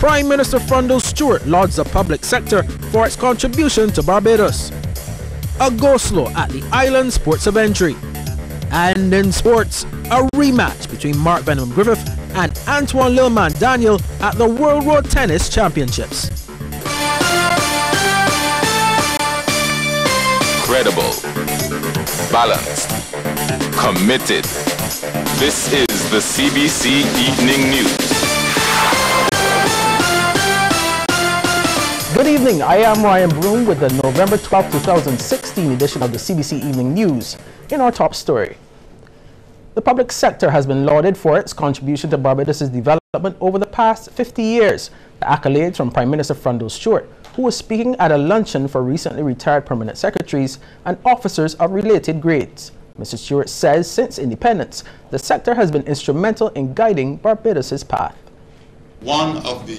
Prime Minister Frondell Stewart lauds the public sector for its contribution to Barbados. A go-slow at the Island Sports of Entry. And in sports, a rematch between Mark Venom Griffith and Antoine Lilman Daniel at the World Road Tennis Championships. Credible, balanced, committed. This is the CBC Evening News. Good evening, I am Ryan Broom with the November 12, 2016 edition of the CBC Evening News. In our top story, the public sector has been lauded for its contribution to Barbados' development over the past 50 years. The accolades from Prime Minister Frondell Stewart, who was speaking at a luncheon for recently retired permanent secretaries and officers of related grades. Mr. Stewart says since independence, the sector has been instrumental in guiding Barbados' path. One of the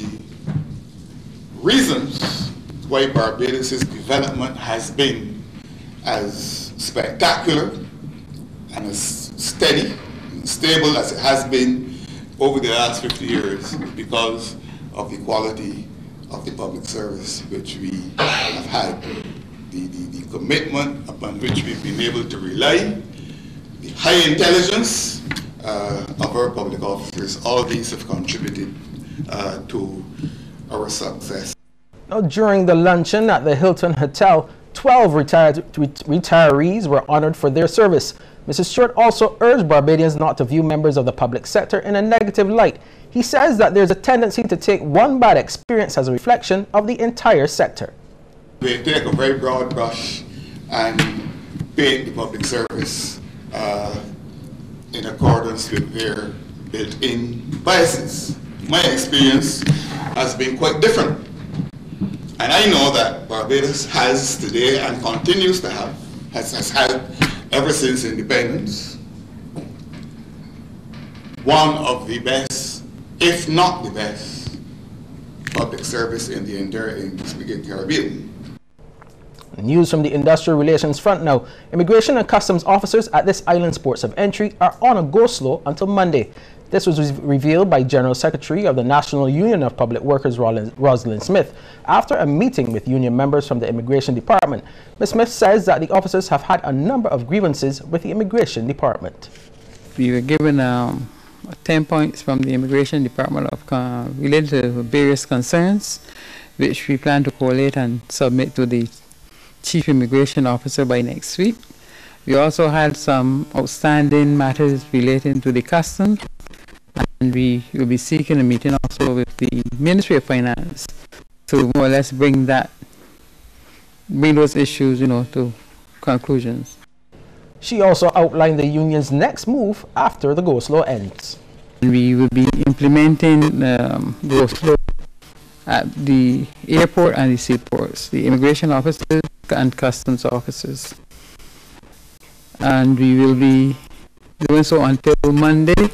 reasons why Barbados' development has been as spectacular and as steady and stable as it has been over the last 50 years because of the quality of the public service which we have had, the commitment upon which we've been able to rely, the high intelligence of our public officers. All these have contributed to our success. Now, during the luncheon at the Hilton Hotel, 12 retirees were honored for their service. Mr. Stewart also urged Barbadians not to view members of the public sector in a negative light. He says that there's a tendency to take one bad experience as a reflection of the entire sector. We take a very broad brush and paint the public service in accordance with their built-in biases. My experience has been quite different. And I know that Barbados has today and continues to have, has had ever since independence, one of the best, if not the best, public service in the entire English-speaking Caribbean. News from the industrial relations front now. Immigration and customs officers at this Island Sports of Entry are on a go-slow until Monday. This was revealed by General Secretary of the National Union of Public Workers, Rosalind Smith, after a meeting with union members from the Immigration Department. Ms. Smith says that the officers have had a number of grievances with the Immigration Department. We were given 10 points from the Immigration Department related to various concerns, which we plan to collate and submit to the Chief Immigration Officer by next week. We also had some outstanding matters relating to the customs, and we will be seeking a meeting also with the Ministry of Finance to more or less bring those issues, to conclusions. She also outlined the union's next move after the go-slow ends. We will be implementing go-slow at the airport and the seaports, the immigration officers and customs officers. And we will be doing so until Monday,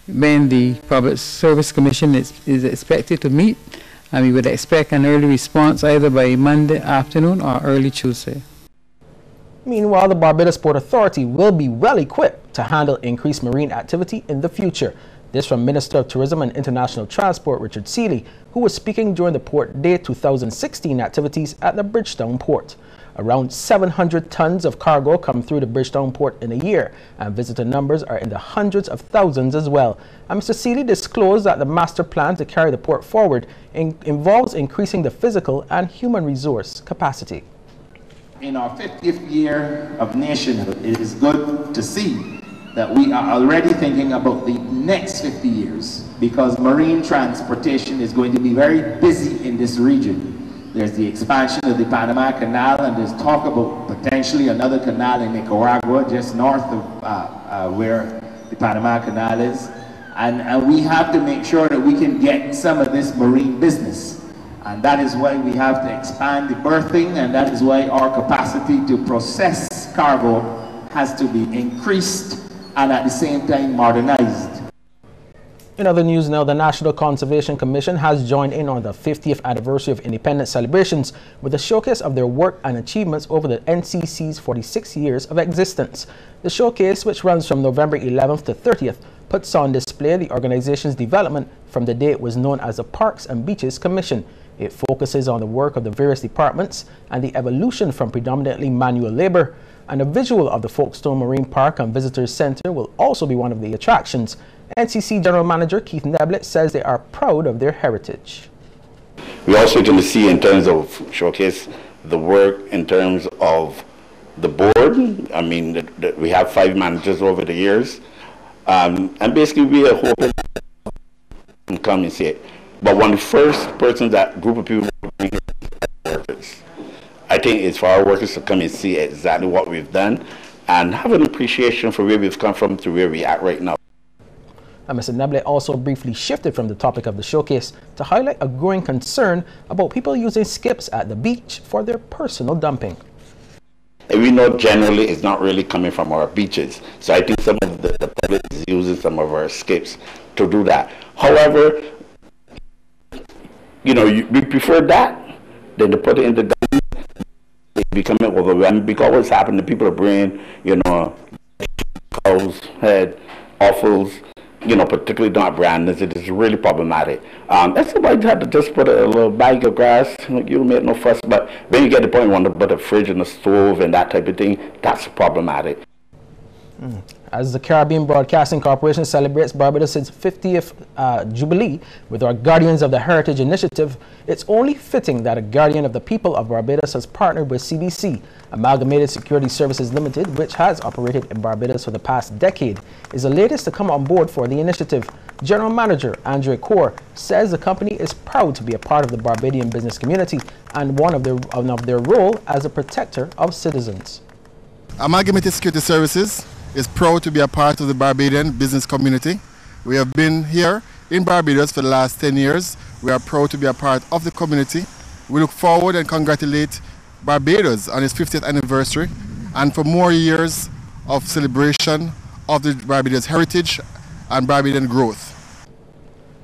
when the Public Service Commission is expected to meet, and we would expect an early response either by Monday afternoon or early Tuesday. Meanwhile, the Barbados Port Authority will be well equipped to handle increased marine activity in the future. This from Minister of Tourism and International Transport Richard Seeley, who was speaking during the Port Day 2016 activities at the Bridgetown Port. Around 700 tons of cargo come through the Bridgetown Port in a year, and visitor numbers are in the hundreds of thousands as well. And Mr. Seeley disclosed that the master plan to carry the port forward involves increasing the physical and human resource capacity. In our 50th year of nationhood, it is good to see that we are already thinking about the next 50 years, because marine transportation is going to be very busy in this region. There's the expansion of the Panama Canal, and there's talk about potentially another canal in Nicaragua, just north of where the Panama Canal is. And we have to make sure that we can get some of this marine business. And that is why we have to expand the berthing, and that is why our capacity to process cargo has to be increased and at the same time modernized. In other news now, the National Conservation Commission has joined in on the 50th anniversary of independence celebrations with a showcase of their work and achievements over the NCC's 46 years of existence. The showcase, which runs from November 11th to 30th, puts on display the organization's development from the day it was known as the Parks and Beaches Commission. It focuses on the work of the various departments and the evolution from predominantly manual labor. And a visual of the Folkestone Marine Park and Visitors Center will also be one of the attractions. NCC General Manager Keith Neblett says they are proud of their heritage. We also going to see in terms of showcase the work in terms of the board. I mean, we have 5 managers over the years. And basically we are hoping to come and see it. But one of the first persons that group of people bring here is workers. I think it's for our workers to come and see exactly what we've done and have an appreciation for where we've come from to where we're at right now. And Mr. Neblett also briefly shifted from the topic of the showcase to highlight a growing concern about people using skips at the beach for their personal dumping. And we know generally it's not really coming from our beaches. So I think some of the public is using some of our skips to do that. However, you know, we prefer that than to put it in the dump. It's becoming overwhelming because what's happening, people are bringing, you know, cows, head, offals, you know, particularly not branded. It is really problematic. That's why you have to just put a little bag of grass. You make no fuss, but when you get the point you want to put a fridge and a stove and that type of thing, that's problematic. As the Caribbean Broadcasting Corporation celebrates Barbados' 50th Jubilee with our Guardians of the Heritage Initiative, it's only fitting that a Guardian of the People of Barbados has partnered with CBC. Amalgamated Security Services Limited, which has operated in Barbados for the past decade, is the latest to come on board for the initiative. General Manager Andre Kaur says the company is proud to be a part of the Barbadian business community and one of their role as a protector of citizens. Amalgamated Security Services is proud to be a part of the Barbadian business community. We have been here in Barbados for the last 10 years. We are proud to be a part of the community. We look forward and congratulate Barbados on its 50th anniversary and for more years of celebration of the Barbados heritage and Barbadian growth.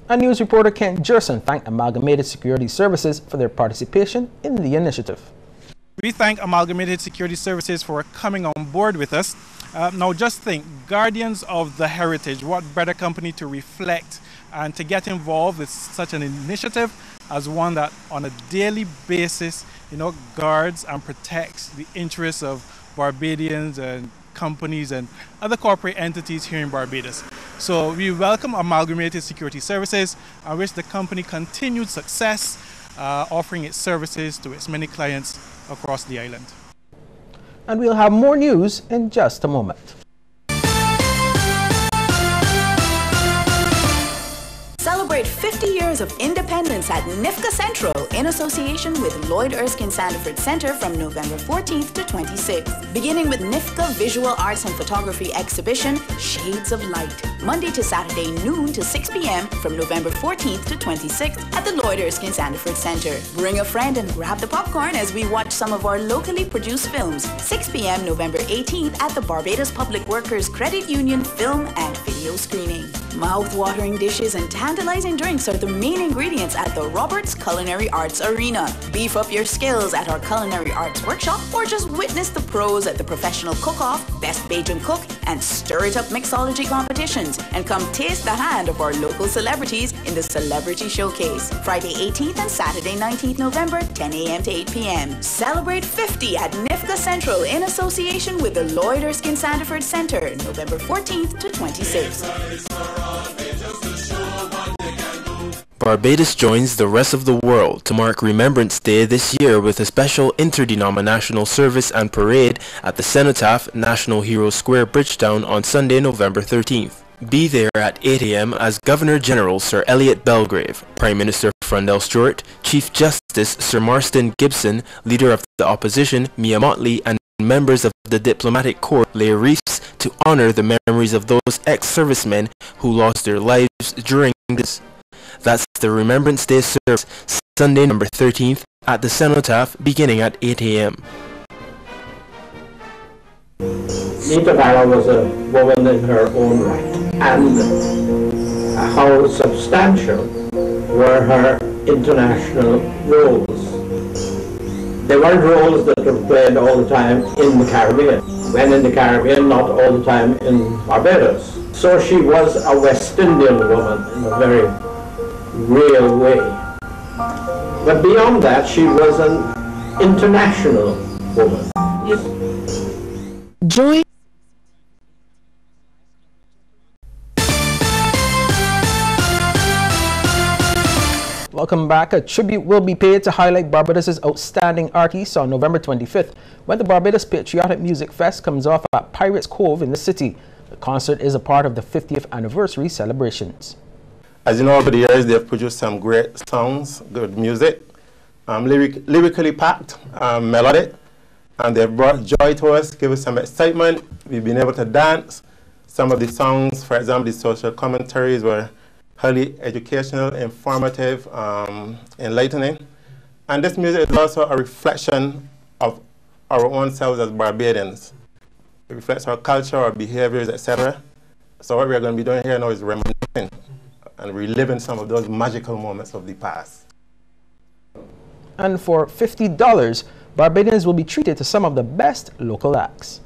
And news reporter Kent Jerson thanked Amalgamated Security Services for their participation in the initiative. We thank Amalgamated Security Services for coming on board with us. Now just think, Guardians of the Heritage, what better company to reflect and to get involved with such an initiative as one that on a daily basis, you know, guards and protects the interests of Barbadians and companies and other corporate entities here in Barbados. So we welcome Amalgamated Security Services and wish the company continued success offering its services to its many clients across the island. And we'll have more news in just a moment. Celebrate 50 years of independence at NIFCA Central in association with Lloyd Erskine Sandiford Center from November 14th to 26th. Beginning with NIFCA Visual Arts and Photography Exhibition, Shades of Light. Monday to Saturday noon to 6 p.m. from November 14th to 26th at the Lloyd Erskine Sandiford Center. Bring a friend and grab the popcorn as we watch some of our locally produced films. 6 p.m. November 18th at the Barbados Public Workers Credit Union Film and Video Screening. Mouth-watering dishes and tantalizing drinks are the main ingredients at the Roberts Culinary Arts Arena. Beef up your skills at our Culinary Arts Workshop or just witness the pros at the Professional Cook-Off, Best Bajan Cook, and Stir It Up Mixology competitions. And come taste the hand of our local celebrities in the Celebrity Showcase. Friday 18th and Saturday 19th November, 10 a.m. to 8 p.m. Celebrate 50 at NIFCA Central in association with the Lloyd Erskine Sandiford Center, November 14th to 26th. Barbados joins the rest of the world to mark Remembrance Day this year with a special interdenominational service and parade at the Cenotaph National Hero Square, Bridgetown on Sunday, November 13th. Be there at 8 a.m. as Governor General Sir Elliot Belgrave, Prime Minister Frondell Stewart, Chief Justice Sir Marston Gibson, Leader of the Opposition Mia Motley, and members of the Diplomatic Corps lay wreaths to honor the memories of those ex-servicemen who lost their lives during this. That's the Remembrance Day service, Sunday, November 13th at the Cenotaph, beginning at 8 a.m. Nita Farah was a woman in her own right, and how substantial were her international roles. They weren't roles that were played all the time in the Caribbean. when in the Caribbean, not all the time in Barbados. So she was a West Indian woman in a very real way. But beyond that, she was an international woman. Joy. Welcome back. A tribute will be paid to highlight Barbados' outstanding artists on November 25th when the Barbados Patriotic Music Fest comes off at Pirates Cove in the city. The concert is a part of the 50th anniversary celebrations. As you know, over the years, they've produced some great songs, good music, lyrically packed, melodic, and they've brought joy to us, give us some excitement. We've been able to dance. Some of the songs, for example, the social commentaries were highly educational, informative, enlightening. And this music is also a reflection of our own selves as Barbadians. It reflects our culture, our behaviors, etc. So what we're going to be doing here now is reminiscing and reliving some of those magical moments of the past. And for $50, Barbadians will be treated to some of the best local acts.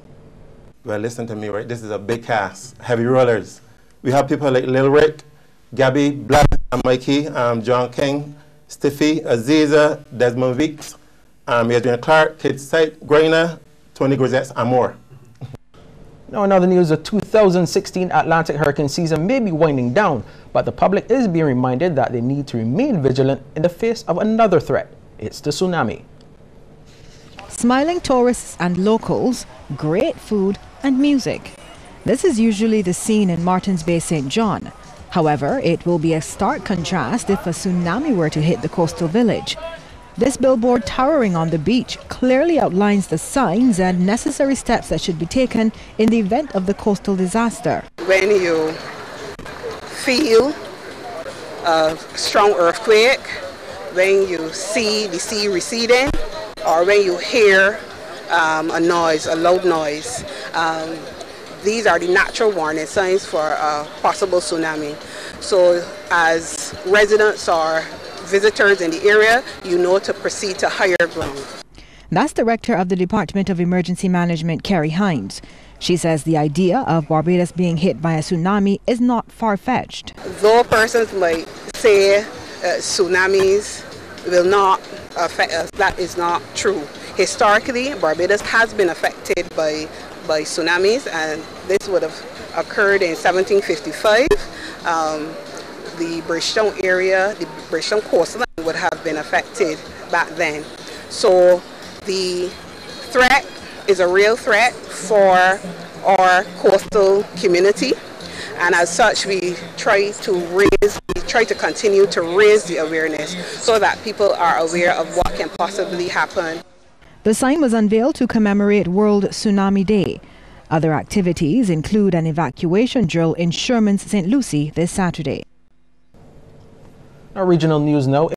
Well, listen to me, right? This is a big cast, heavy rollers. We have people like Lil Rick, Gabby, Black, Mikey, John King, Stiffy, Aziza, Desmond Weeks, Adrian Clark, Kid Sight, Grainer, Tony Grisettes, and more. Now, in other news, the 2016 Atlantic hurricane season may be winding down, but the public is being reminded that they need to remain vigilant in the face of another threat. It's the tsunami. Smiling tourists and locals, great food and music. This is usually the scene in Martins Bay, St. John. However, it will be a stark contrast if a tsunami were to hit the coastal village. This billboard towering on the beach clearly outlines the signs and necessary steps that should be taken in the event of the coastal disaster. When you feel a strong earthquake, when you see the sea receding, or when you hear a noise, a loud noise, these are the natural warning signs for a possible tsunami. So as residents or visitors in the area, you know to proceed to higher ground. That's Director of the Department of Emergency Management, Carrie Hines. She says the idea of Barbados being hit by a tsunami is not far-fetched. Though persons might say tsunamis will not affect us, that is not true. Historically, Barbados has been affected by tsunamis, and this would have occurred in 1755. The Bridgetown area, the Bridgetown coastline would have been affected back then. So the threat is a real threat for our coastal community, and as such we try to continue to raise the awareness so that people are aware of what can possibly happen. The sign was unveiled to commemorate World Tsunami Day. Other activities include an evacuation drill in Sherman's St. Lucie this Saturday. Our regional news now.